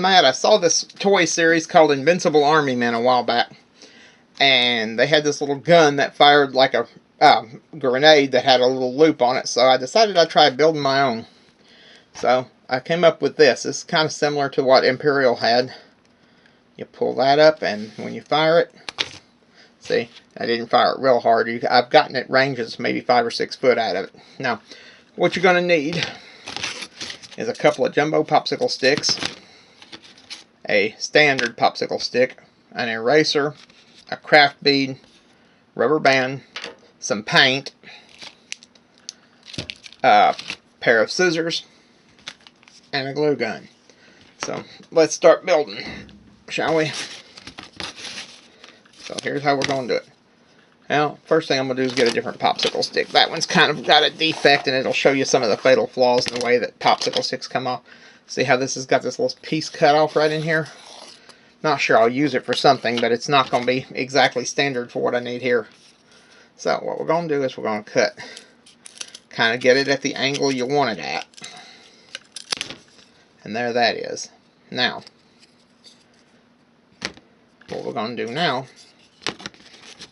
gone mad. I saw this toy series called Invincible Army Men a while back, and they had this little gun that fired like a grenade that had a little loop on it, so I decided I'd try building my own. So I came up with this. It's kind of similar to what Imperial had. You pull that up, and when you fire it, see, I didn't fire it real hard. I've gotten it ranges maybe 5 or 6 foot out of it. Now, what you're going to need is a couple of jumbo popsicle sticks, a standard popsicle stick, an eraser, a craft bead, rubber band, some paint, a pair of scissors, and a glue gun. So let's start building, shall we? So here's how we're going to do it. Now, first thing I'm going to do is get a different popsicle stick. That one's kind of got a defect, and it'll show you some of the fatal flaws in the way that popsicle sticks come off. See how this has got this little piece cut off right in here? Not sure I'll use it for something, but it's not going to be exactly standard for what I need here. So what we're going to do is we're going to cut. Kind of get it at the angle you want it at. And there that is. Now, what we're going to do now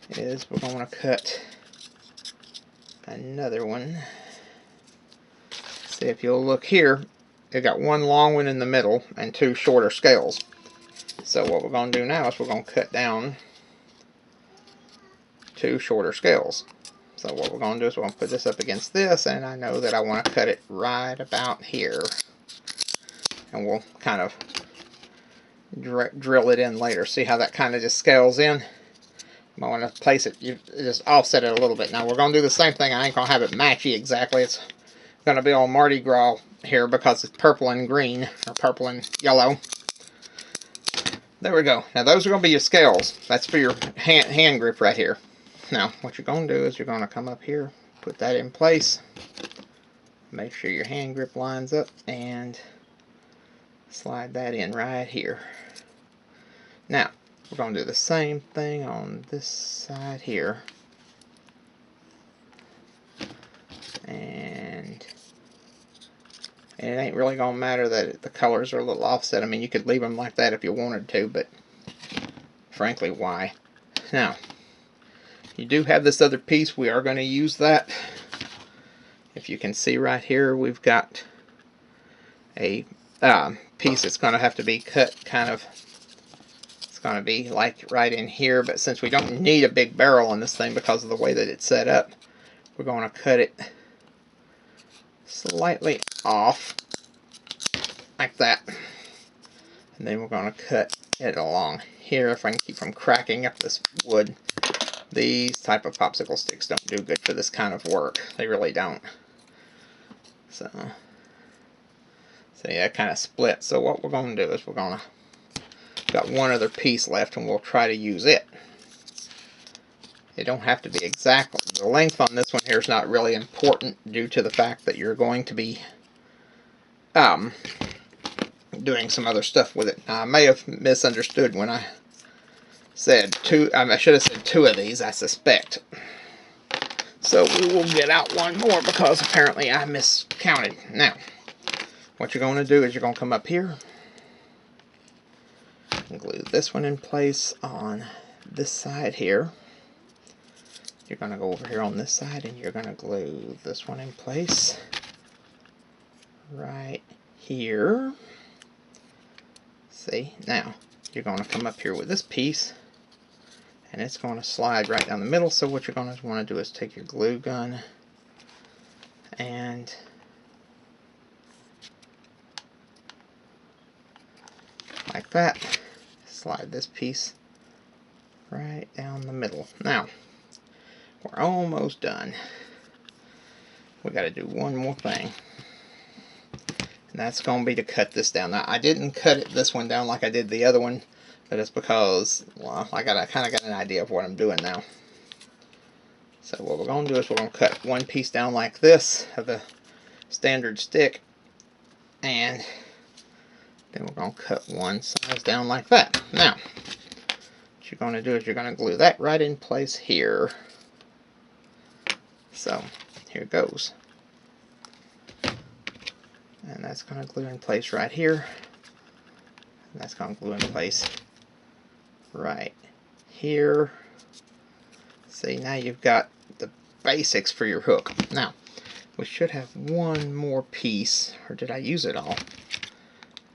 is we're going to cut another one. See, if you'll look here, you've got one long one in the middle and 2 shorter scales. So what we're going to do now is we're going to cut down 2 shorter scales. So what we're going to do is we're going to put this up against this, and I know that I want to cut it right about here. And we'll kind of drill it in later. See how that kind of just scales in? I want to place it, you just offset it a little bit. Now we're going to do the same thing. I ain't going to have it matchy exactly. It's going to be all Mardi Gras here because it's purple and green, or purple and yellow. There we go. Now those are going to be your scales. That's for your hand grip right here. Now what you're going to do is you're going to come up here, put that in place, make sure your hand grip lines up, and slide that in right here. Now we're going to do the same thing on this side here. And it ain't really going to matter that the colors are a little offset. I mean, you could leave them like that if you wanted to, but frankly, why? Now, you do have this other piece. We are going to use that. If you can see right here, we've got a piece that's going to have to be cut kind of. It's going to be like right in here, but since we don't need a big barrel on this thing because of the way that it's set up, we're going to cut it slightly off like that, and then we're going to cut it along here if I can keep from cracking up this wood. These type of popsicle sticks don't do good for this kind of work. They really don't. So see, that kind of split. So what we're going to do is we're going to got one other piece left, and we'll try to use it. It don't have to be exactly. The length on this one here is not really important due to the fact that you're going to be doing some other stuff with it. Now, I may have misunderstood when I said 2. I should have said 2 of these, I suspect. So we will get out one more because apparently I miscounted. Now, what you're going to do is you're going to come up here and glue this one in place on this side here. You're going to go over here on this side and you're going to glue this one in place right here. See, now you're going to come up here with this piece and it's going to slide right down the middle. So what you're going to want to do is take your glue gun and like that, slide this piece right down the middle. Now, we're almost done. We got to do one more thing, and that's going to be to cut this down. Now, I didn't cut this one down like I did the other one, but it's because, well, I kind of got an idea of what I'm doing now. So what we're going to do is we're going to cut one piece down like this of the standard stick, and then we're going to cut one size down like that. Now, what you're going to do is you're going to glue that right in place here. So, here it goes. And that's going to glue in place right here. And that's going to glue in place right here. See, now you've got the basics for your hook. Now, we should have one more piece. Or did I use it all?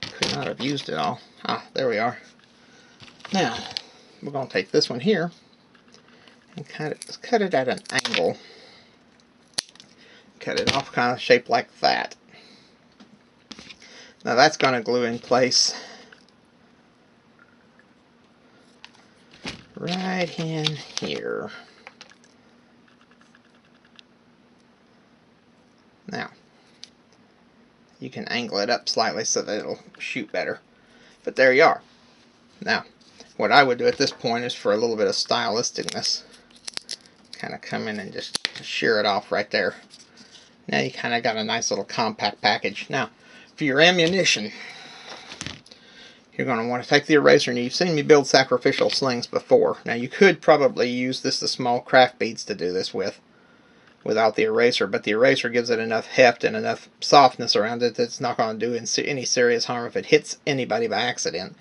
Could not have used it all. Ah, there we are. Now, we're going to take this one here and cut it at an angle. Cut it off kind of shaped like that. Now that's going to glue in place right in here. Now, you can angle it up slightly so that it'll shoot better. But there you are. Now, what I would do at this point is, for a little bit of stylisticness, kind of come in and just shear it off right there. Now you kind of got a nice little compact package. Now, for your ammunition, you're going to want to take the eraser, and you've seen me build sacrificial slings before. Now, you could probably use the small craft beads to do this without the eraser, but the eraser gives it enough heft and enough softness around it that it's not going to do any serious harm if it hits anybody by accident,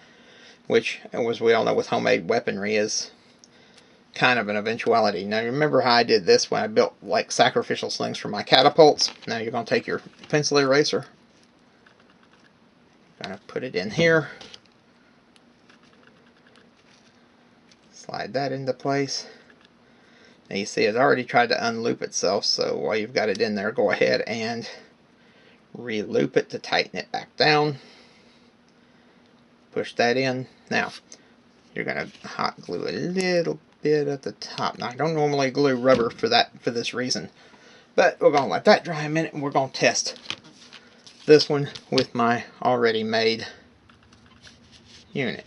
which, as we all know with homemade weaponry, is kind of an eventuality. Now, remember how I did this when I built like sacrificial slings for my catapults? Now you're going to take your pencil eraser, going to put it in here, slide that into place. Now you see it's already tried to unloop itself, so while you've got it in there, go ahead and re-loop it to tighten it back down. Push that in. Now, you're going to hot glue a little bit at the top. Now, I don't normally glue rubber for this reason, but we're going to let that dry a minute, and we're going to test this one with my already made unit.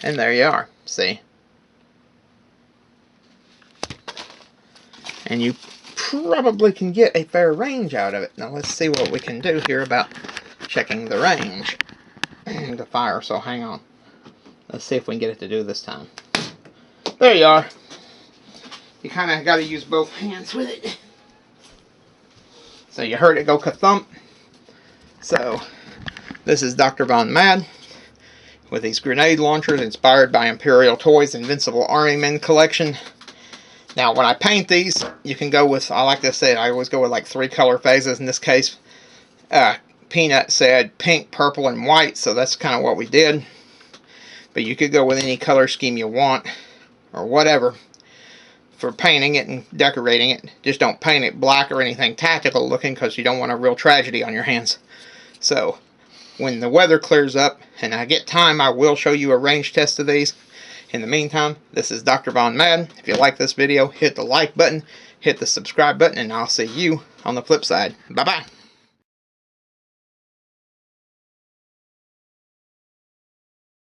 And there you are. See? And you probably can get a fair range out of it. Now, let's see what we can do here about checking the range to fire. So hang on. Let's see if we can get it to do this time. There you are. You kind of got to use both hands with it. So you heard it go ka-thump. So this is Dr. Von Mad with these grenade launchers inspired by Imperial Toys Invincible Army Men collection. Now when I paint these, you can go with, I like to say, I always go with like 3 color phases. In this case, Peanut said pink, purple, and white, so that's kind of what we did. But you could go with any color scheme you want, or whatever, for painting it and decorating it. Just don't paint it black or anything tactical looking, because you don't want a real tragedy on your hands. So, when the weather clears up, and I get time, I will show you a range test of these. In the meantime, this is Dr. Von Mad. If you like this video, hit the like button, hit the subscribe button, and I'll see you on the flip side. Bye-bye.